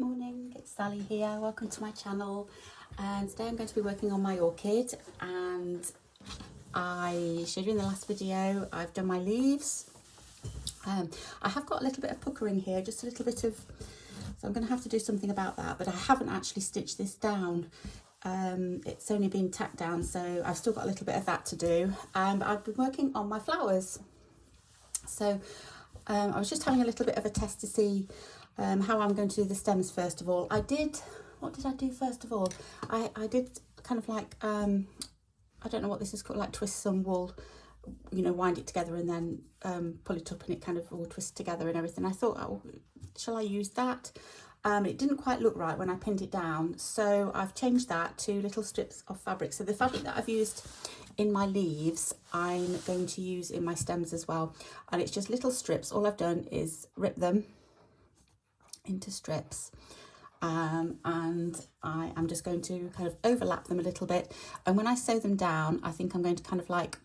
Morning, it's Sally here. Welcome to my channel, and today I'm going to be working on my orchid. And I showed you in the last video I've done my leaves. I have got a little bit of puckering here, just a little bit of, so I'm going to have to do something about that, but I haven't actually stitched this down. It's only been tacked down, so I've still got a little bit of that to do. But I've been working on my flowers. So I was just having a little bit of a test to see how I'm going to do the stems first of all. What did I do first of all? I did kind of like, I don't know what this is called, like twist some wool, you know, wind it together and then pull it up and it kind of all twists together and everything. I thought, oh, shall I use that? It didn't quite look right when I pinned it down, so I've changed that to little strips of fabric. So the fabric that I've used in my leaves, I'm going to use in my stems as well. And it's just little strips. All I've done is rip them into strips, and I am just going to kind of overlap them a little bit. And when I sew them down, I think I'm going to kind of like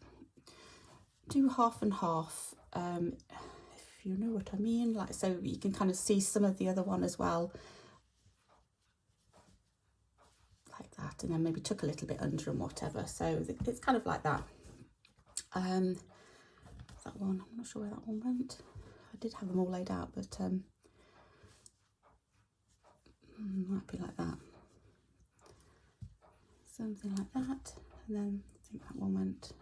do half and half, if you know what I mean, like, so you can kind of see some of the other one as well, like that, and then maybe tuck a little bit under and whatever. So it's kind of like that. That one, I'm not sure where that one went. I did have them all laid out, but might be like that, something like that. And then I think that one went,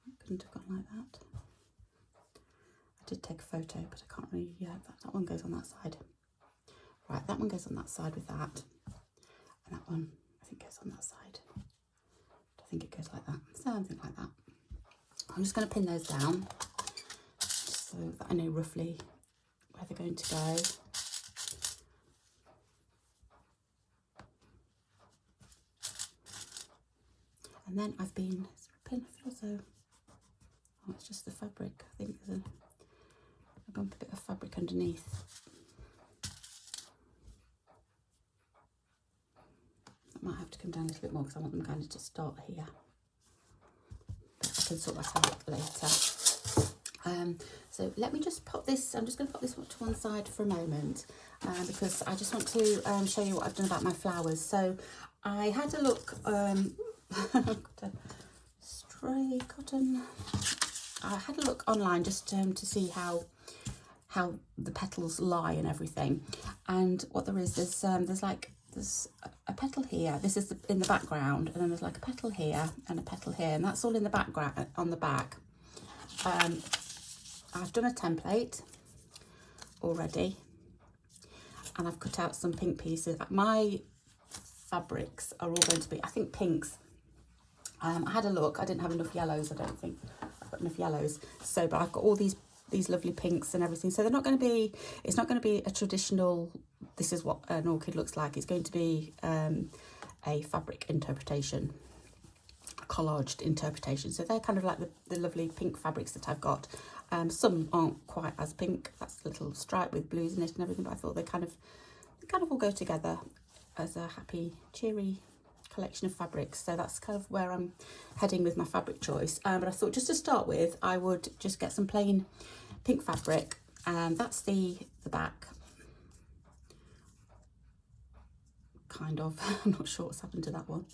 it couldn't have gone like that. I did take a photo, but I can't really, yeah, that one goes on that side. Right, that one goes on that side with that, and that one I think goes on that side. I think it goes like that, something like that. I'm just going to pin those down just so that I know roughly where they're going to go. And then I've been, is there a pin? I feel so, oh, it's just the fabric. I think there's I've gone for a bit of fabric underneath. I might have to come down a little bit more because I want them kind of to start here. But I can sort that out later. So let me just pop this, I'm just going to pop this one to one side for a moment, because I just want to show you what I've done about my flowers. So I had a look, stray cotton. I had a look online just to see how the petals lie and everything. And what there is, there's a petal here. This is in the background, and then there's like a petal here and a petal here, and that's all in the background on the back. I've done a template already, and I've cut out some pink pieces. My fabrics are all going to be, I think, pinks. I had a look, I didn't have enough yellows, I don't think I've got enough yellows, so, but I've got all these lovely pinks and everything, so they're not going to be, it's not going to be a traditional, this is what an orchid looks like. It's going to be a fabric interpretation, a collaged interpretation. So they're kind of like the lovely pink fabrics that I've got. Some aren't quite as pink, that's a little stripe with blues in it and everything, but I thought they kind of all go together as a happy, cheery collection of fabrics. So that's kind of where I'm heading with my fabric choice. But I thought just to start with, I would just get some plain pink fabric, and that's the back, kind of. I'm not sure what's happened to that one.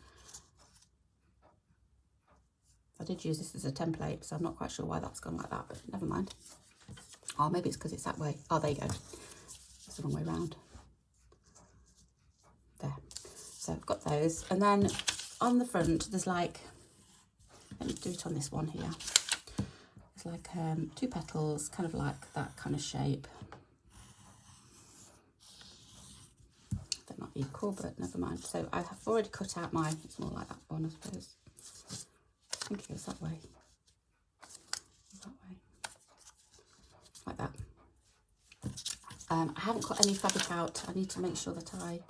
I did use this as a template, so I'm not quite sure why that's gone like that, but never mind. Oh, maybe it's because it's that way. Oh, there you go. It's the wrong way round. There. So I've got those, and then on the front there's like, let me do it on this one here. It's like 2 petals, kind of like that kind of shape. They're not equal, but never mind. So I have already cut out my, it's more like that one, I suppose. I think it goes that way. That way. Like that. I haven't got any fabric out. I need to make sure that I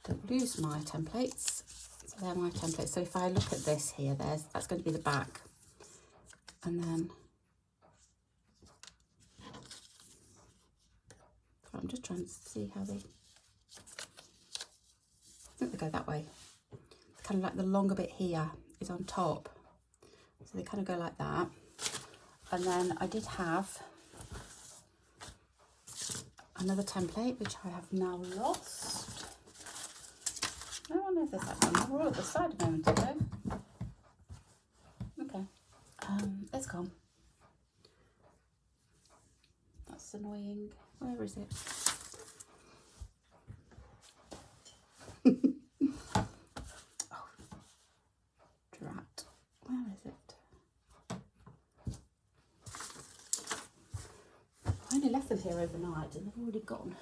don't lose my templates. So they're my templates. So if I look at this here, that's going to be the back. And then I'm just trying to see how they, I think they go that way. Kind of like the longer bit here is on top. So they kind of go like that. And then I did have another template which I have now lost. I don't know if there's that one. We're all at the side a moment ago. Okay, it's gone. That's annoying. Where is it? Oh, drat. Where is it? I only left them here overnight and they've already gone.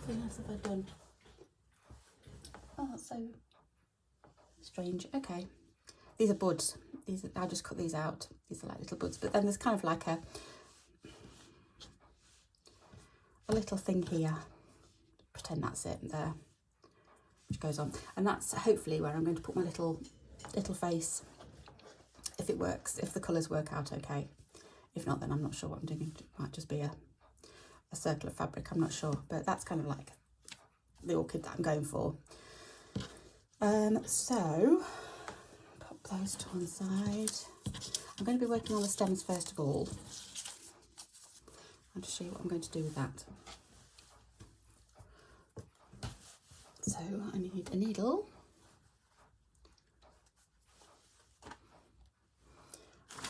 What else have I done? Oh, that's so strange. Okay, these are buds. I'll just cut these out. These are like little buds, but then there's kind of like a little thing here. Pretend that's it there, which goes on, and that's hopefully where I'm going to put my little face, if it works, if the colours work out okay. If not, then I'm not sure what I'm doing. It might just be a circle of fabric, I'm not sure, but that's kind of like the orchid that I'm going for. So pop those to one side. I'm going to be working on the stems first of all. I'll just show you what I'm going to do with that. So I need a needle,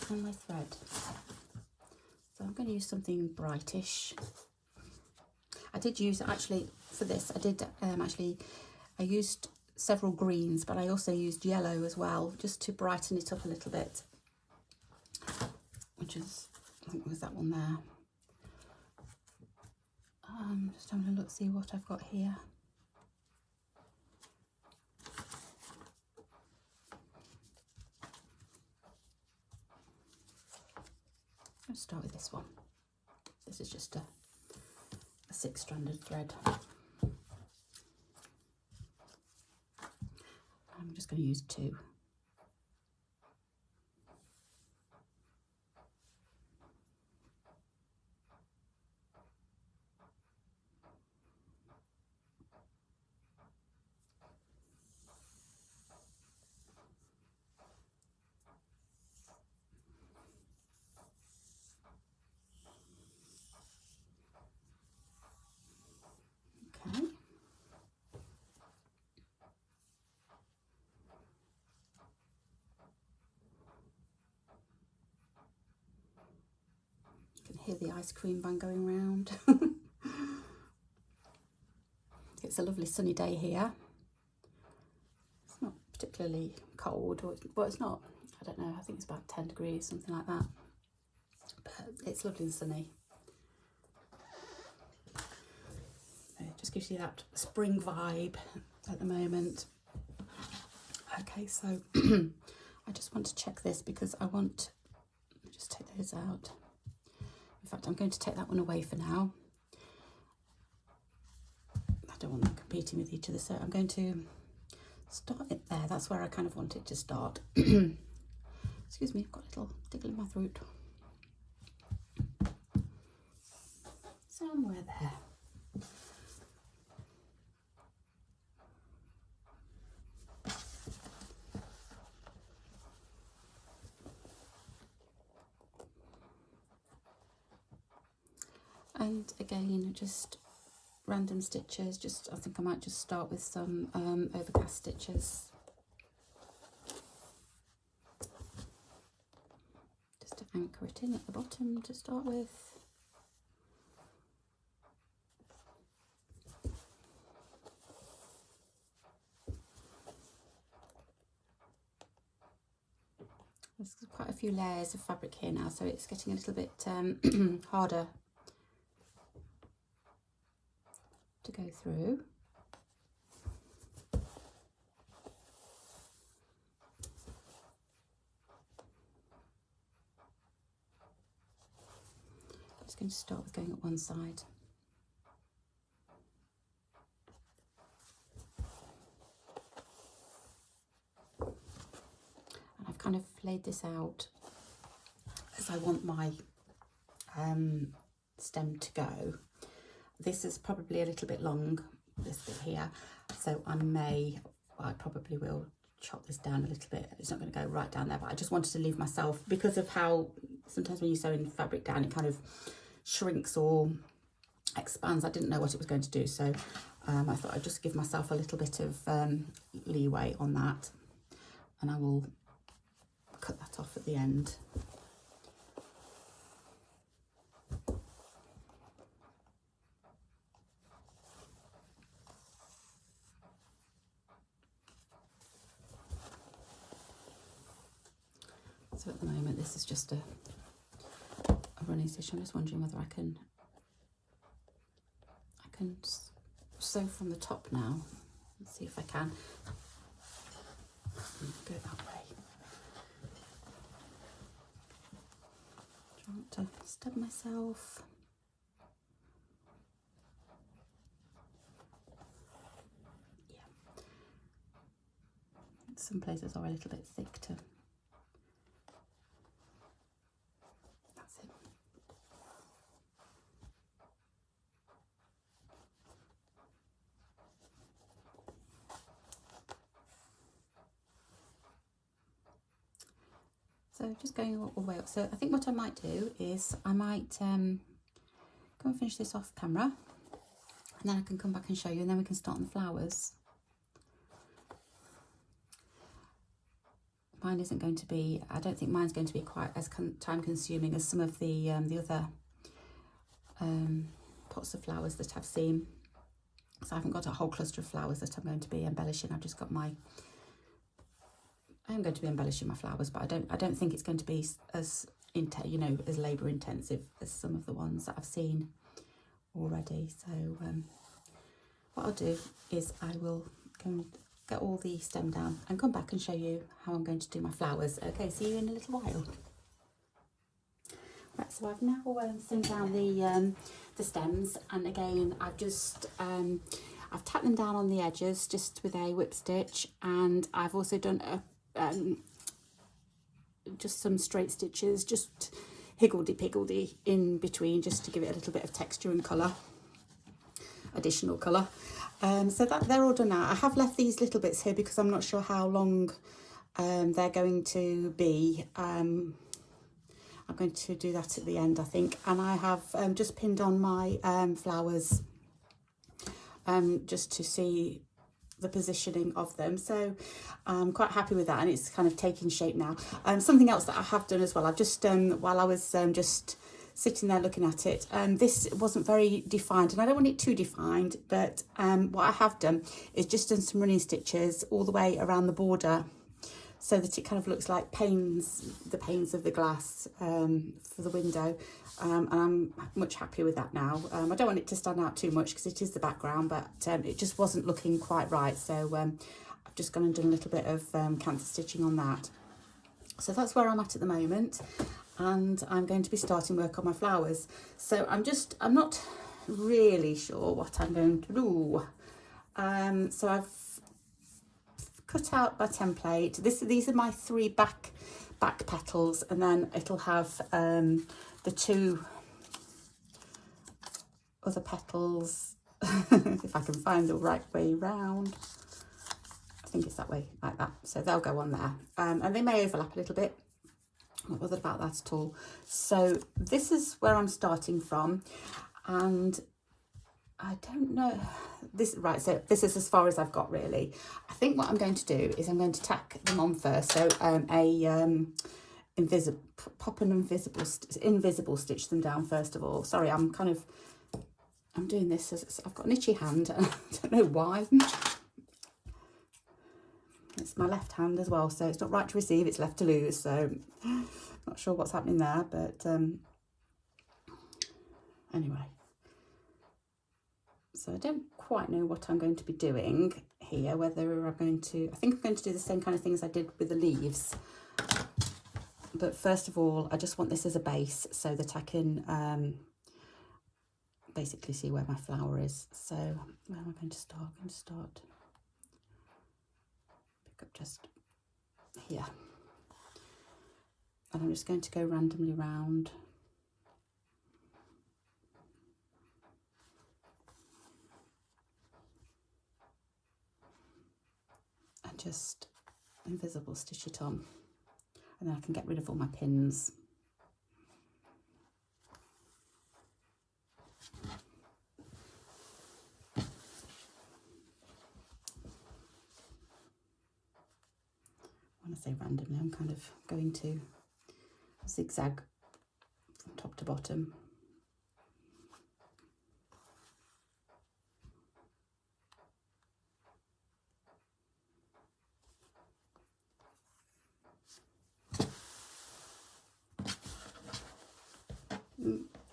and my thread. So I'm going to use something brightish. I did use, actually for this, I used several greens, but I also used yellow as well, just to brighten it up a little bit, which is, I think it was that one there. Just having a look, see what I've got here. Let's start with this one. This is just a 6-stranded thread. I'm just going to use 2. Okay. You can hear the ice cream van going round. It's a lovely sunny day here. It's not particularly cold, well, it's not, I don't know, I think it's about 10 degrees, something like that. But it's lovely and sunny. It just gives you that spring vibe at the moment. Okay, so I just want to check this because let me just take those out. In fact, I'm going to take that one away for now. I don't want them competing with each other, so I'm going to start it there. That's where I kind of want it to start. Excuse me, I've got a little tickle in my throat. Somewhere there. And again, just random stitches. I think I might just start with some overcast stitches. Just to anchor it in at the bottom to start with. There's quite a few layers of fabric here now, so it's getting a little bit harder to go through. I'm just going to start with going up one side. And I've kind of laid this out as I want my stem to go. This is probably a little bit long, this bit here, so I probably will chop this down a little bit. It's not going to go right down there, but I just wanted to leave myself, because of how sometimes when you sew in fabric down, it kind of shrinks or expands. I didn't know what it was going to do, so I thought I'd just give myself a little bit of leeway on that, and I will cut that off at the end. So at the moment this is just a running stitch. I'm just wondering whether I can sew from the top now. Let's see if I can. Go that way. Try not to stab myself. Yeah. Some places are a little bit thick to. That's it. So just going all the way up. So I think what I might do is I might go and finish this off camera, and then I can come back and show you, and then we can start on the flowers. Mine isn't going to be, I don't think mine's going to be quite as time consuming as some of the other pots of flowers that I've seen. So I haven't got a whole cluster of flowers that I'm going to be embellishing. I've just got I am going to be embellishing my flowers, but I don't think it's going to be as as labour intensive as some of the ones that I've seen already. So what I'll do is I will go and get all the stem down and come back and show you how I'm going to do my flowers. Okay, see you in a little while. Right, so I've now slimmed down the stems, and again I've just I've tacked them down on the edges just with a whip stitch, and I've also done just some straight stitches, just higgledy-piggledy in between, just to give it a little bit of texture and colour, additional colour. So that they're all done now. I have left these little bits here because I'm not sure how long they're going to be. I'm going to do that at the end, I think. And I have just pinned on my flowers just to see the positioning of them. So I'm quite happy with that, and it's kind of taking shape now. Something else that I have done as well, I've just while I was just sitting there looking at it, this wasn't very defined, and I don't want it too defined, but what I have done is just done some running stitches all the way around the border, so that it kind of looks like the panes of the glass for the window, and I'm much happier with that now. I don't want it to stand out too much because it is the background, but it just wasn't looking quite right, so I've just gone and done a little bit of cancer stitching on that. So that's where I'm at the moment, and I'm going to be starting work on my flowers. So I'm not really sure what I'm going to do. So I've cut out my template. These are my 3 back petals, and then it'll have the 2 other petals. If I can find the right way round. I think it's that way, like that. So they'll go on there, and they may overlap a little bit. I'm not bothered about that at all. So this is where I'm starting from, and I don't know this right. So this is as far as I've got, really. I think what I'm going to do is I'm going to tack them on first. So pop an invisible stitch them down first of all. Sorry, I'm doing this as I've got an itchy hand. I don't know why. It's my left hand as well, so it's not right to receive, it's left to lose. So not sure what's happening there, but anyway. So I don't quite know what I'm going to be doing here, whether I think I'm going to do the same kind of things I did with the leaves. But first of all, I just want this as a base so that I can basically see where my flower is. So where am I going to start? I'm going to start, pick up just here. And I'm just going to go randomly round. And just invisible stitch it on. And then I can get rid of all my pins. when I say randomly, I'm kind of going to zigzag from top to bottom.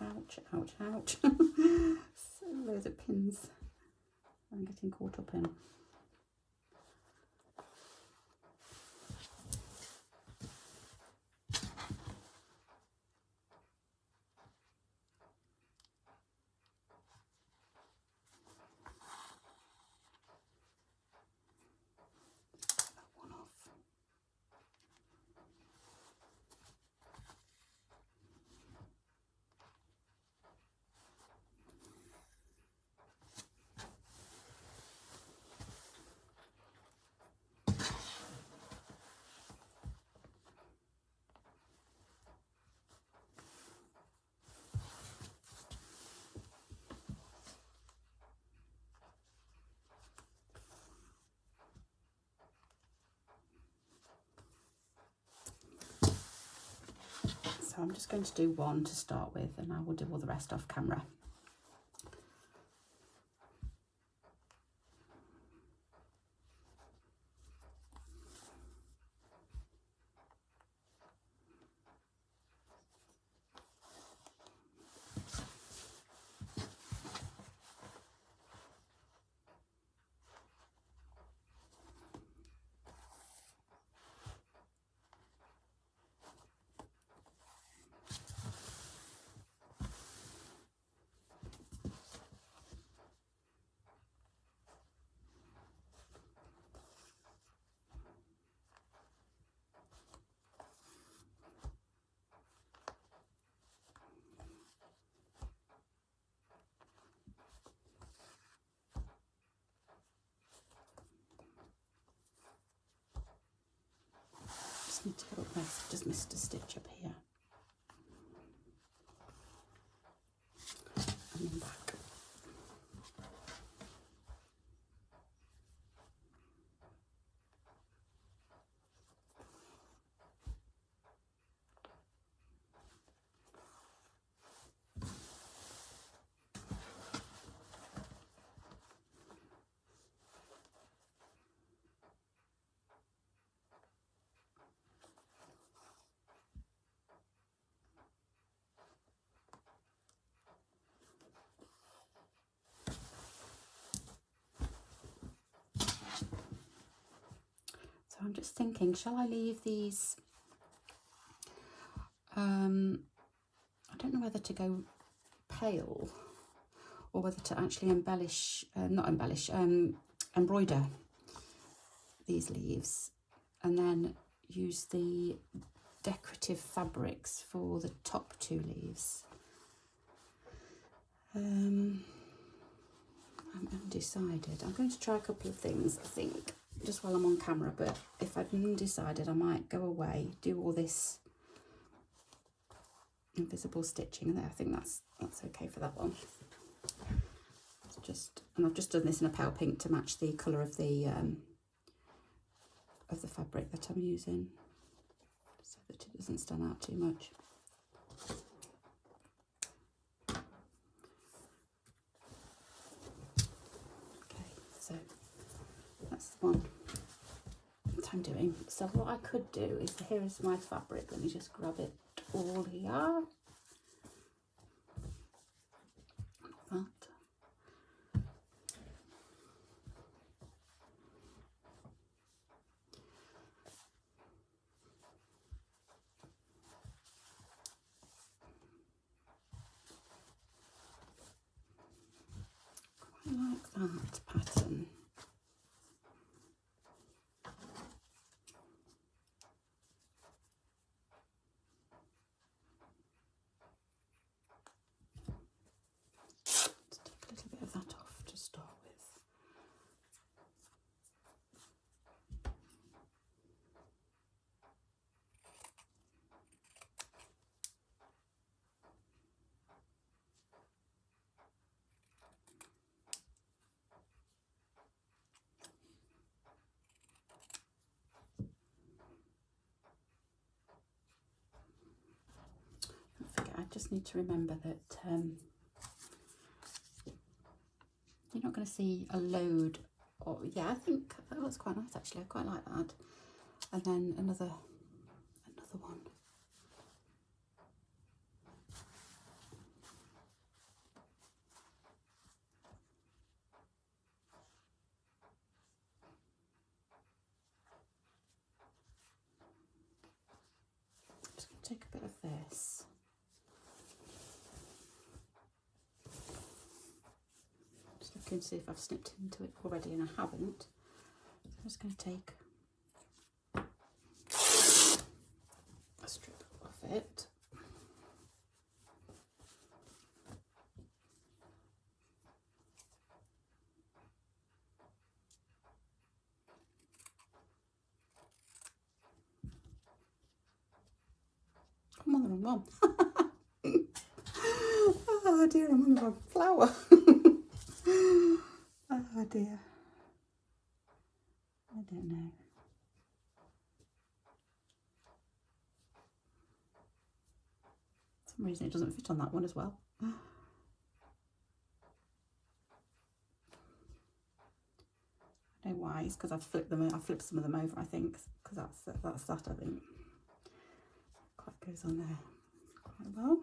Ouch, ouch, ouch. So loads of pins I'm getting caught up in. So I'm just going to do one to start with, and I will do all the rest off camera. Need to go up, just missed a stitch up here and then back. So I'm just thinking, shall I leave these, I don't know whether to go pale or whether to actually embellish, embroider these leaves and then use the decorative fabrics for the top two leaves. I'm undecided. I'm going to try a couple of things, I think, just while I'm on camera, but if I'm undecided, I might go away, do all this invisible stitching there. I think that's okay for that one. It's just, and I've just done this in a pale pink to match the colour of the fabric that I'm using, so that it doesn't stand out too much. Okay, so that's the one that I'm doing. So what I could do is, here is my fabric, let me just grab it all here. That. I like that pattern. Let's take a little bit of that off to start with. just need to remember that you're not going to see a load. Or yeah, I think that looks quite nice actually. I quite like that. And then another one. I'm just going to take a bit of this. Just looking to see if I've snipped into it already, and I haven't. So I'm just going to take a strip off it. I'm on the wrong one. Oh dear, I'm on the wrong flower. Oh dear. I don't know. For some reason it doesn't fit on that one as well. I don't know why. It's because I've flipped them. I flipped some of them over, I think, because that's that. I think quite goes on there quite well.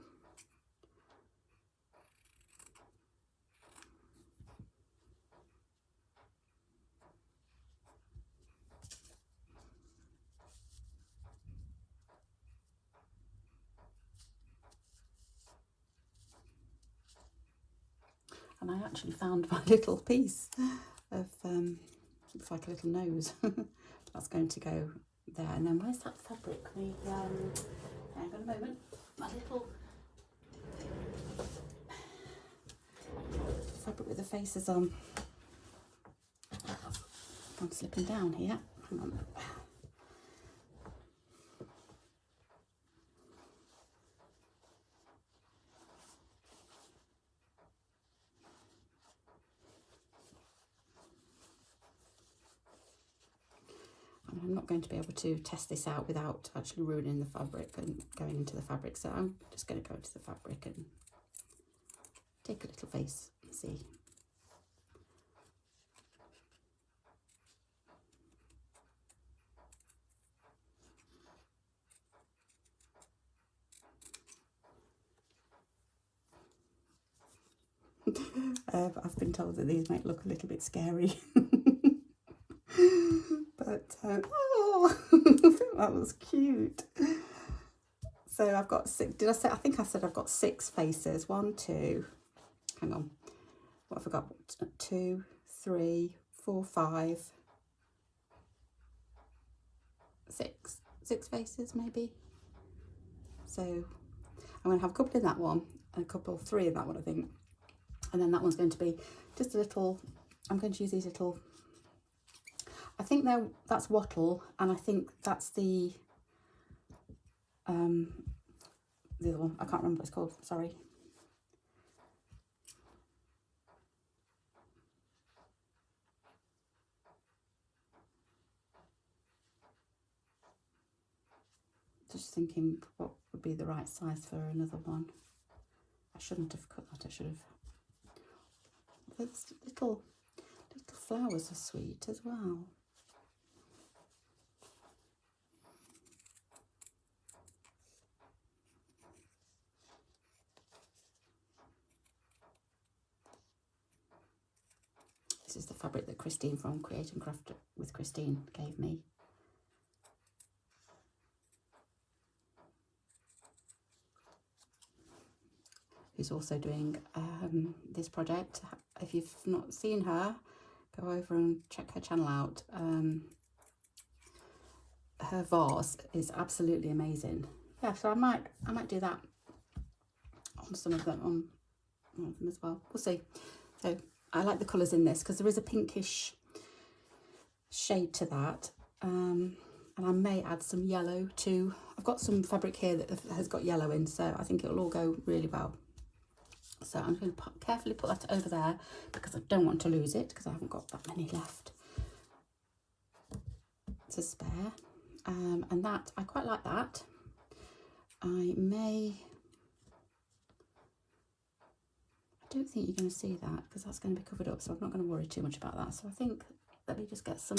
And I actually found my little piece of looks like a little nose. That's going to go there. And then where's that fabric? Hang on a moment. My little fabric with the faces on. I'm slipping down here. Hang on. I'm not going to be able to test this out without actually ruining the fabric and going into the fabric. So I'm just going to go into the fabric and take a little face and see. I've been told that these might look a little bit scary. But oh, that was cute. So I've got 6. Did I say? I think I said I've got 6 faces. 1, 2. Hang on. What have I got? 2, 3, 4, 5, 6. 6 faces maybe. So I'm going to have a couple in that one and a couple, 3 in that one, I think. And then that one's going to be just a little. I'm going to use these little. I think that's wattle, and I think that's the other one. I can't remember what it's called. Sorry. Just thinking what would be the right size for another one. I shouldn't have cut that. I should have. Those little flowers are sweet as well. This is the fabric that Christine from Create and Craft with Christine gave me. Who's also doing this project. If you've not seen her, go over and check her channel out. Her vase is absolutely amazing. Yeah, so I might do that on some of them, on one of them as well. We'll see. So I like the colours in this because there is a pinkish shade to that. And I may add some yellow too. I've got some fabric here that has got yellow in, so I think it'll all go really well. So I'm going to carefully put that over there because I don't want to lose it because I haven't got that many left to spare. And that, I quite like that. I may don't think you're going to see that because that's going to be covered up, so I'm not going to worry too much about that. So I think, let me just get some,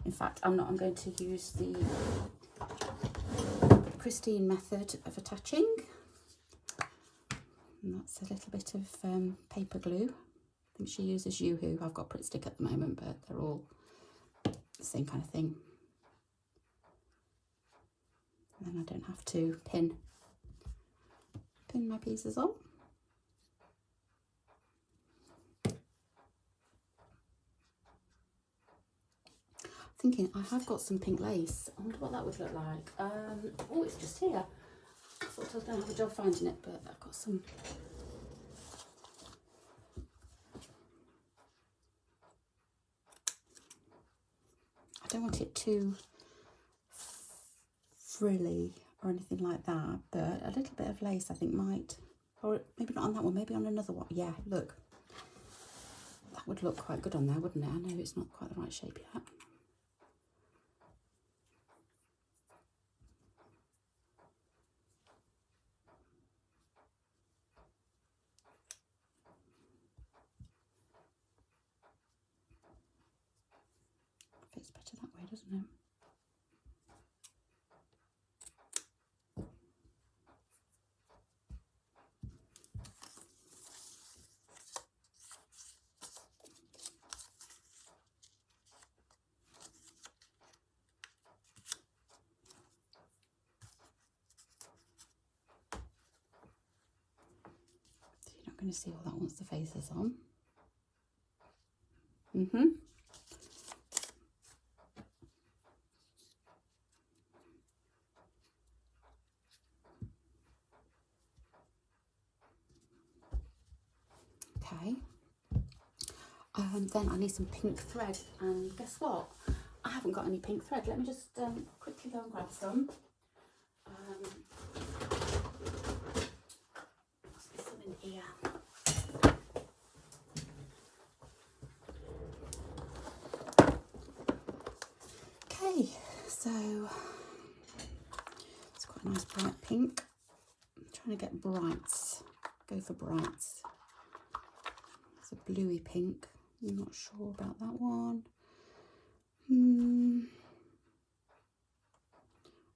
in fact I'm going to use the Christine method of attaching, and that's a little bit of paper glue. I think she uses Yoo-Hoo. I've got Pritt Stick at the moment, but they're all the same kind of thing. And then I don't have to pin my pieces on. Thinking I have got some pink lace. I wonder what that would look like. Oh, it's just here. I thought I was going to have a job finding it, but I've got some. I don't want it too frilly or anything like that, but a little bit of lace I think might, or maybe not on that one, maybe on another one. Yeah, look. That would look quite good on there, wouldn't it? I know it's not quite the right shape yet. Fits better that way, doesn't it? So you're not going to see all that once the face is on. Okay. Then I need some pink thread, and guess what? I haven't got any pink thread. Let me just quickly go and grab some. Must be some in here. Okay, so it's quite a nice bright pink. I'm trying to get brights. Go for brights. It's a bluey pink. I'm not sure about that one.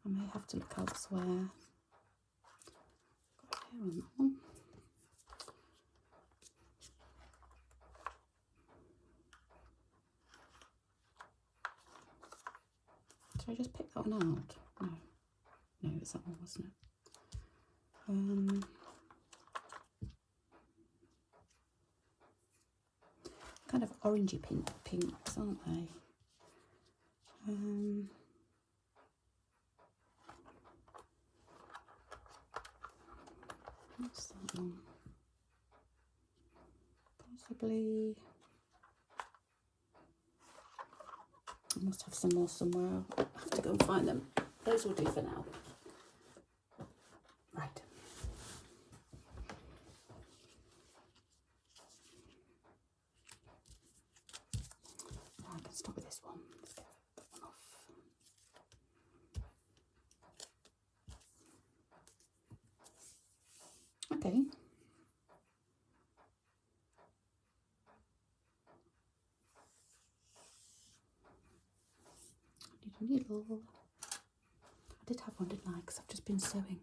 I may have to look elsewhere. Got hair on that one. Did I just pick that one out? No, it was that one, wasn't it? Kind of orangey pinks, aren't they? What's that one? Possibly. I must have some more somewhere. I have to go and find them. Those will do for now. Right. I can start with this one. Let's get that one off. Okay. I need a needle. I did have one, didn't I? Because I've just been sewing.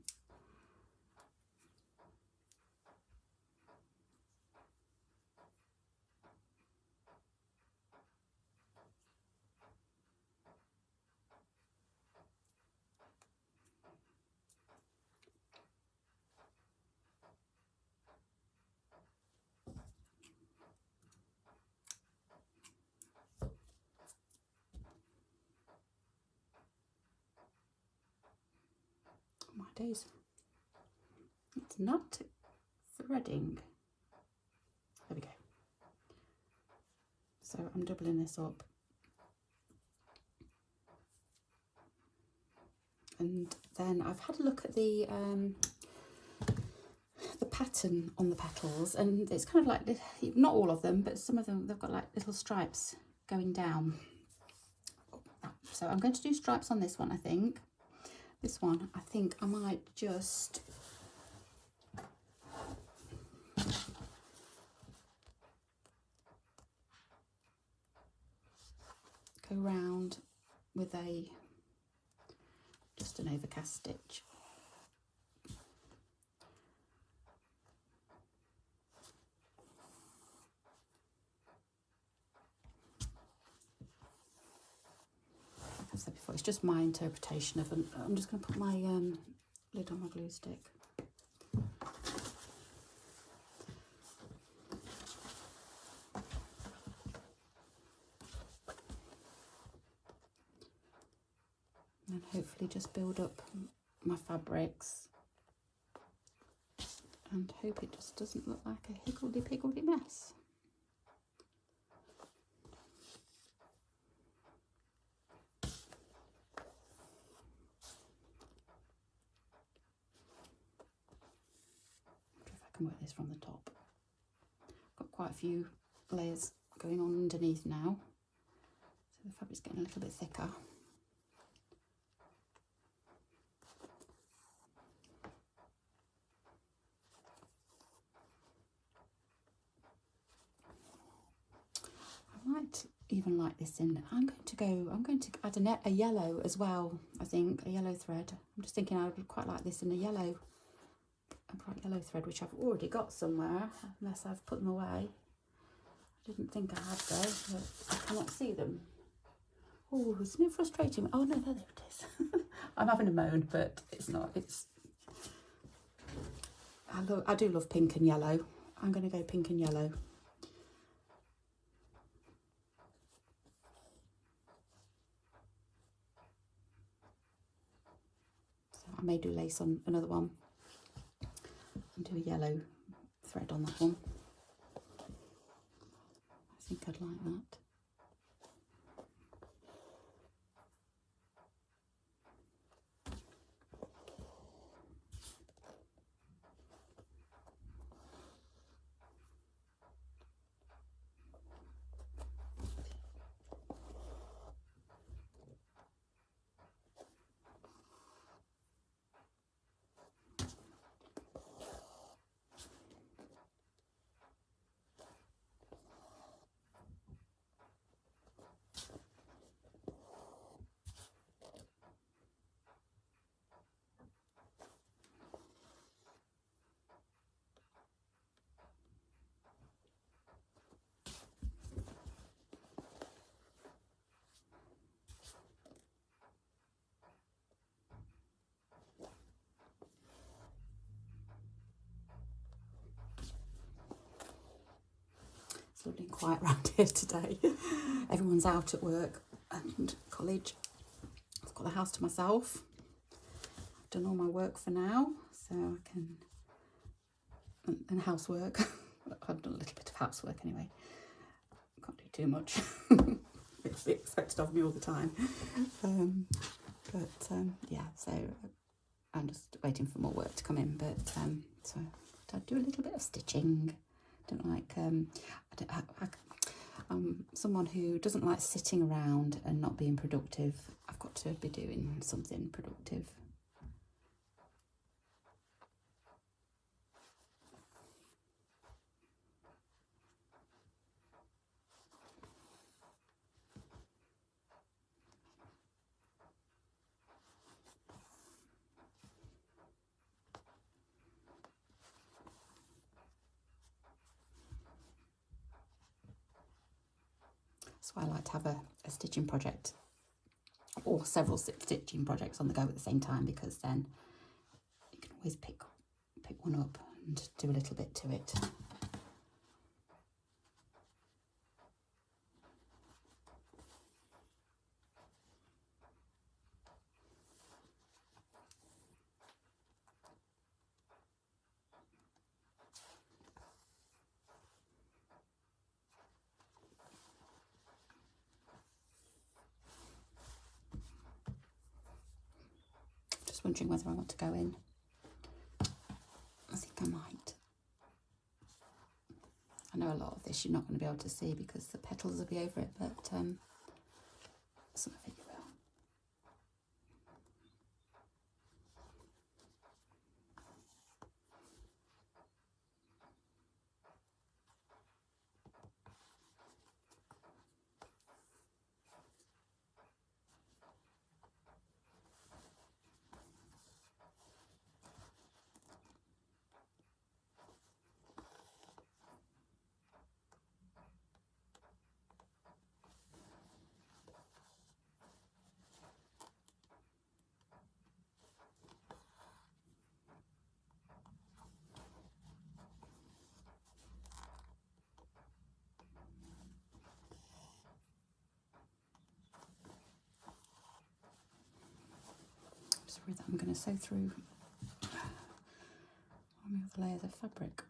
My days. It's not threading. There we go. So I'm doubling this up. And then I've had a look at the pattern on the petals, and it's kind of like, not all of them, but some of them, they've got like little stripes going down. So I'm going to do stripes on this one, I think. This one, I think I might just go round with just an overcast stitch. Like I said before, it's just my interpretation of it. I'm just going to put my lid on my glue stick. And hopefully just build up my fabrics and hope it just doesn't look like a higgledy-piggledy mess. I wonder if I can work this from the top. I've got quite a few layers going on underneath now, so the fabric's getting a little bit thicker. I might even like this in. I'm going to add a yellow as well. I think a yellow thread. I'm just thinking I would quite like this in a bright yellow thread, which I've already got somewhere, unless I've put them away. I didn't think I had though, but I cannot see them. Oh, isn't it frustrating? Oh no, there it is. I'm having a moan, but it's not. I do love pink and yellow. I'm going to go pink and yellow. So I may do lace on another one and do a yellow thread on that one. I think I'd like that. It's lovely and quiet around here today. Everyone's out at work and college. I've got the house to myself. I've done all my work for now, so I can, and housework. I've done a little bit of housework anyway. Can't do too much. It's expected of me all the time. Yeah, so I'm just waiting for more work to come in, but so I do a little bit of stitching. Don't like I'm someone who doesn't like sitting around and not being productive. I've got to be doing something productive. So I like to have a stitching project or several stitching projects on the go at the same time, because then you can always pick one up and do a little bit to it. Wondering whether I want to go in. I think I might. I know a lot of this you're not going to be able to see because the petals will be over it, but some of it you will. sorry, that I'm going to sew through one of the layers of fabric.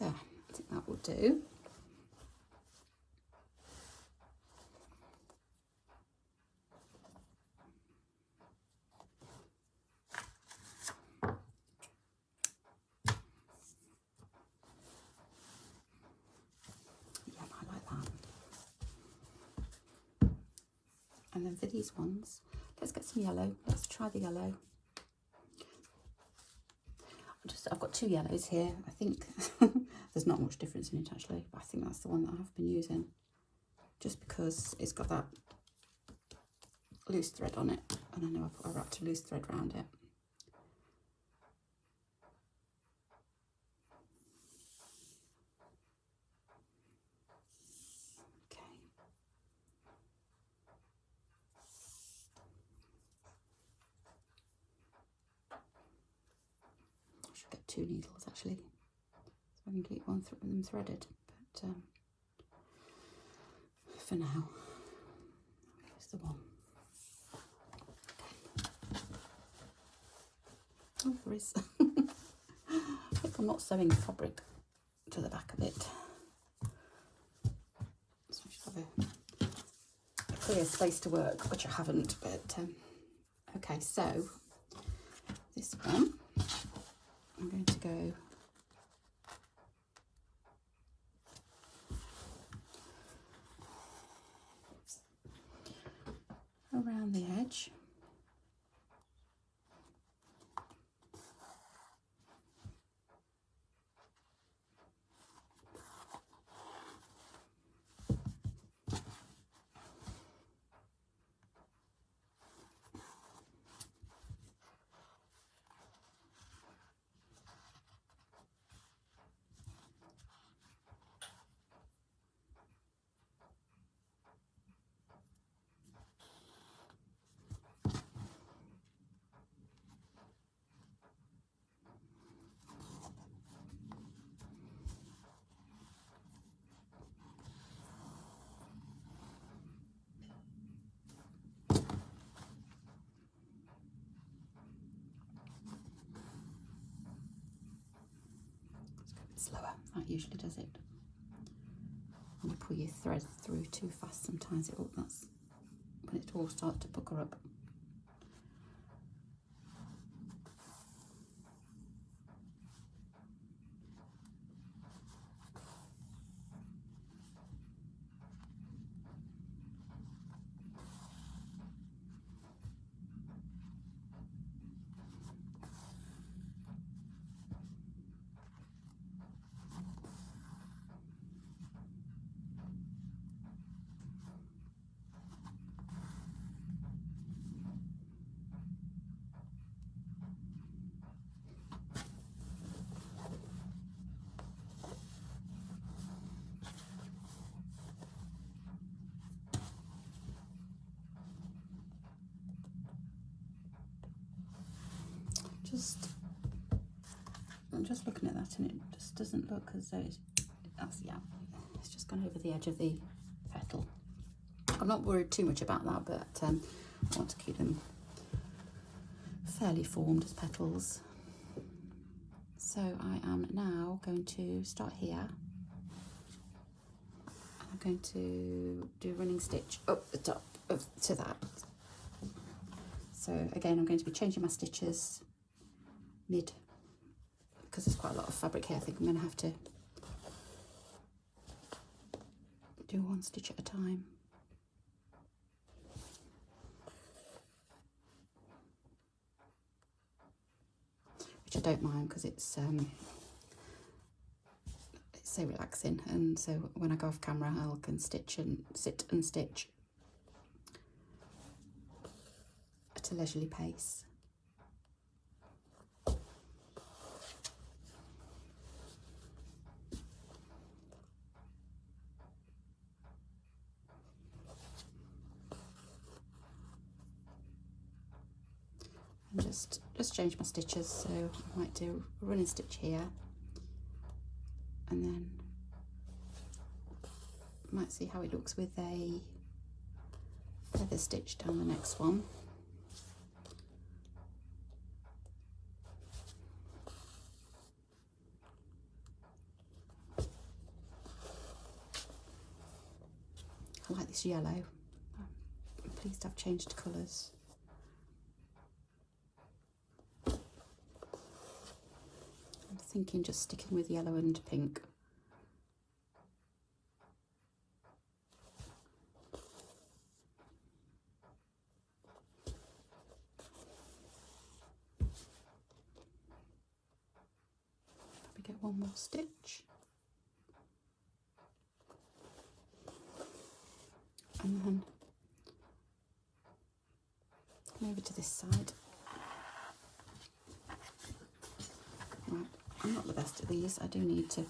There, I think that will do. Yeah, I like that. And then for these ones, let's get some yellow. Let's try the yellow. I've got two yellows here. I think there's not much difference in it actually, but I think that's the one that I've been using, just because it's got that loose thread on it, and I know I wrapped a loose thread around it. Okay. I should get two needles actually, so I can keep them threaded, but for now, here's the one. Oh, there is. Look, I'm not sewing fabric to the back of it, so I should have a clear space to work, which I haven't, but okay, so this one, I'm going to go around the edge. Slower, that usually does it. When you pull your thread through too fast, sometimes that's when it all starts to pucker up. I'm just looking at that, and it just doesn't look as though it's just gone over the edge of the petal. I'm not worried too much about that, but I want to keep them fairly formed as petals. So I am now going to start here. I'm going to do a running stitch up the top to that. So again, I'm going to be changing my stitches mid, because there's quite a lot of fabric here. I think I'm going to have to do one stitch at a time. don't mind because it's so relaxing, and so when I go off camera I can sit and stitch at a leisurely pace. And just change my stitches, so I might do a running stitch here, and then might see how it looks with a feather stitch down the next one. I like this yellow. I'm pleased I've changed colours. I'm thinking just sticking with yellow and pink. Probably get one more stitch. And then come over to this side. Right, I'm not the best at these. I do need to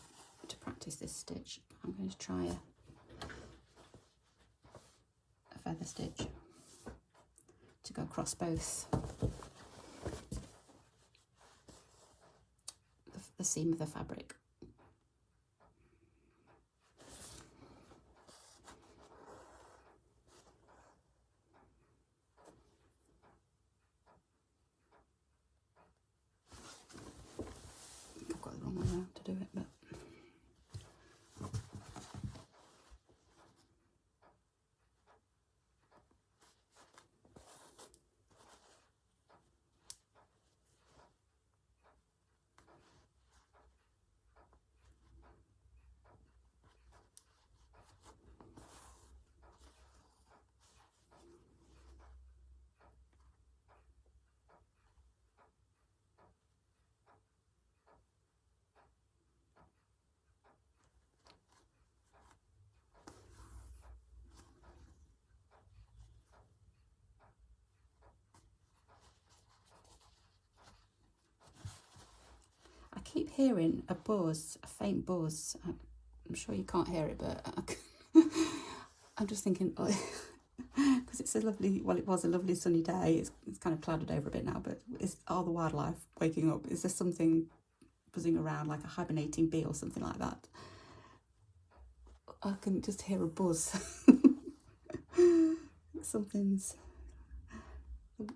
practice this stitch. I'm going to try a feather stitch to go across both the seam of the fabric. I've got the wrong way around to do it, but I keep hearing a buzz, a faint buzz. I'm sure you can't hear it, but I'm just thinking, oh, because it's a lovely, well, it was a lovely sunny day. It's kind of clouded over a bit now, but is all the wildlife waking up? Is there something buzzing around, like a hibernating bee or something like that? I can just hear a buzz. Something's... Where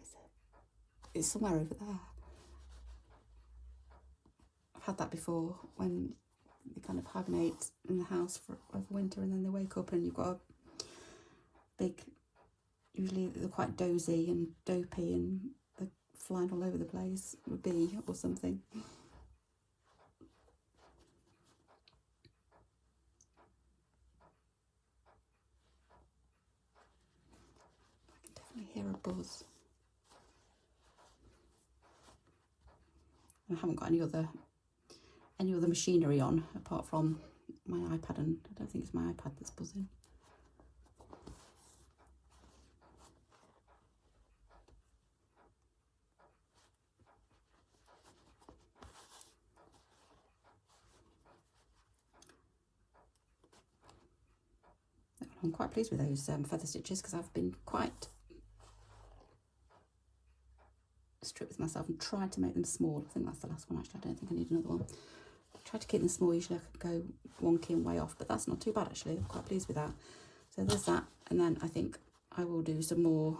is it? It's somewhere over there. I've had that before, when they kind of hibernate in the house over winter and then they wake up and you've got a big, usually they're quite dozy and dopey and they're flying all over the place, a bee or something. I can definitely hear a buzz. I haven't got any other machinery on apart from my iPad, and I don't think it's my iPad that's buzzing. I'm quite pleased with those feather stitches because I've been quite strict with myself and tried to make them small. I think that's the last one actually. I don't think I need another one. I tried to keep them small. Usually I could go wonky and way off, but that's not too bad actually. I'm quite pleased with that. So there's that, and then I think I will do some more.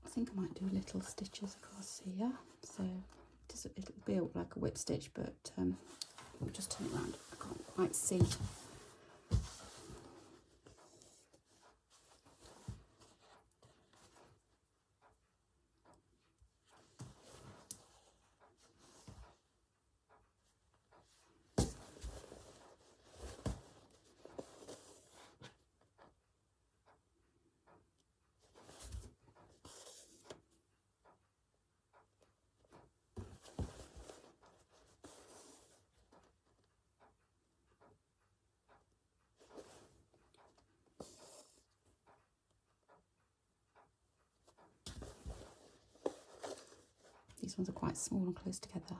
I think I might do little stitches across here. So it'll be like a whip stitch, but I'll just turn it around. I can't quite see. These ones are quite small and close together.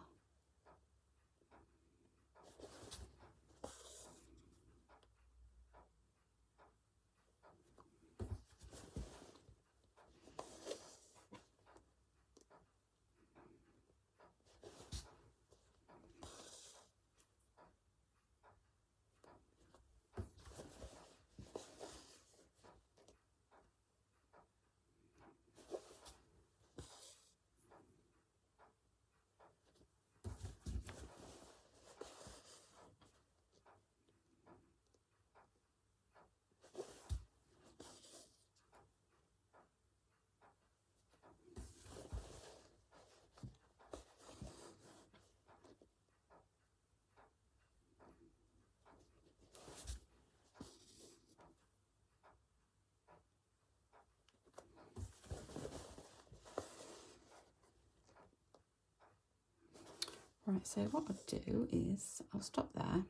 Right, so what I'll do is I'll stop there,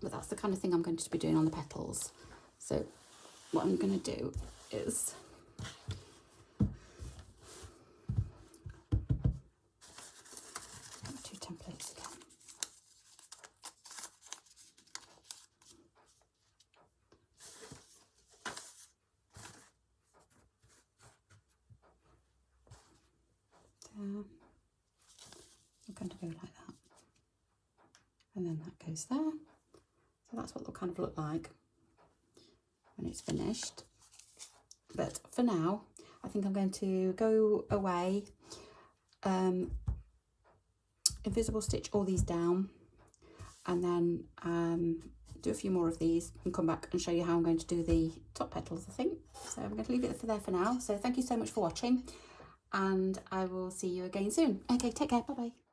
but that's the kind of thing I'm going to be doing on the petals. So what I'm going to do is two templates again. There. I'm going to go like that, and then that goes there. So that's what they'll kind of look like when it's finished. But for now, I think I'm going to go away, invisible stitch all these down, and then do a few more of these and come back and show you how I'm going to do the top petals, I think. So I'm going to leave it for there for now. So thank you so much for watching, and I will see you again soon. Okay, take care. Bye bye.